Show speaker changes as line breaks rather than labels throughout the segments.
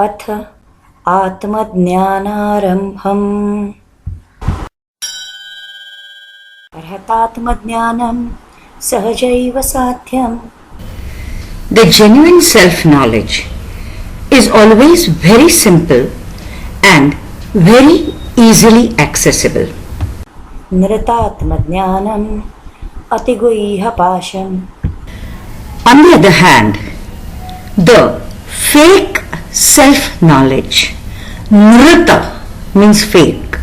अथ आत्मज्ञानारम्भम्। अर्हतात्मज्ञानं सहजैव साध्यम्.
The genuine self-knowledge is always very simple and very easily accessible.
नृतात्मज्ञानम् अतिगुह्यपाशम्.
On the other hand, the fake self-knowledge, nrita means fake,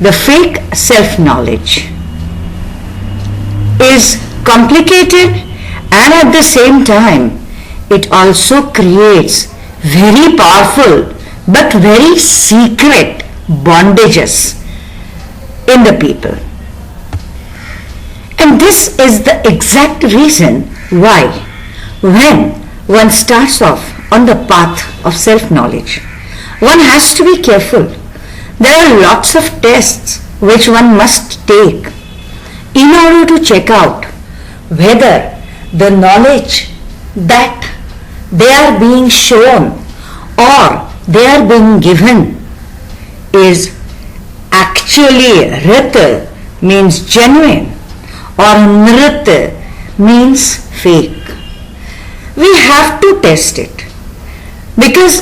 the fake self-knowledge is complicated, and at the same time it also creates very powerful but very secret bondages in the people. And this is the exact reason why when one starts off on the path of self-knowledge, one has to be careful. There are lots of tests which one must take in order to check out whether the knowledge that they are being shown or they are being given is actually rita means genuine or nrita means fake. We have to test it because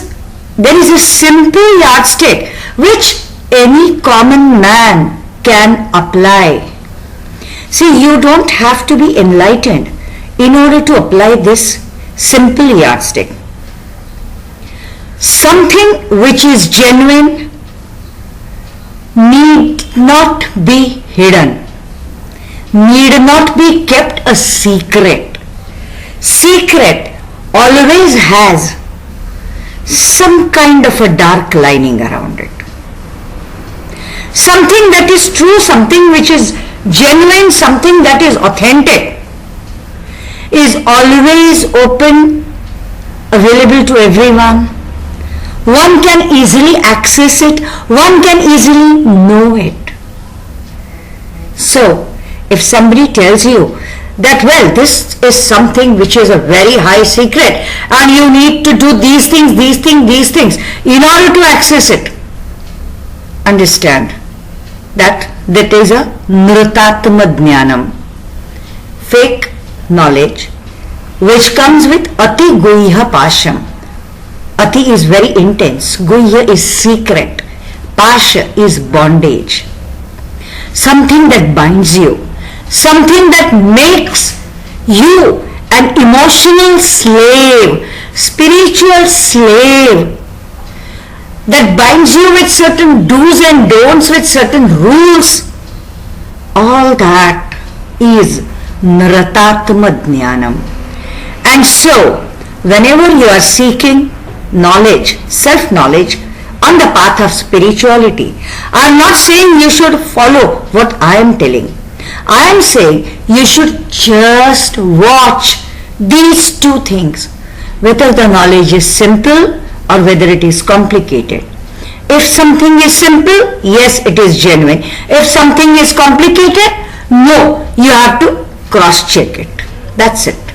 there is a simple yardstick which any common man can apply. See, you don't have to be enlightened in order to apply this simple yardstick. Something which is genuine need not be hidden, need not be kept a secret. Secret always has some kind of a dark lining around it. Something that is true, something which is genuine, something that is authentic is always open, available to everyone. One can easily access it, one can easily know it. So, if somebody tells you that, well, this is something which is a very high secret and you need to do these things in order to access it, understand that is a nritatmajnanam, fake knowledge which comes with ati guhya pasham. Ati is very intense, guhya is secret, pasha is bondage, something that binds you, something that makes you an emotional slave, spiritual slave, that binds you with certain do's and don'ts, with certain rules. All that is nritatmajnanam. And so, whenever you are seeking knowledge, self-knowledge on the path of spirituality, I am not saying you should follow what I am telling. I am saying you should just watch these two things, whether the knowledge is simple or whether it is complicated. If something is simple, yes, it is genuine. If something is complicated, no, you have to cross-check it. That's it.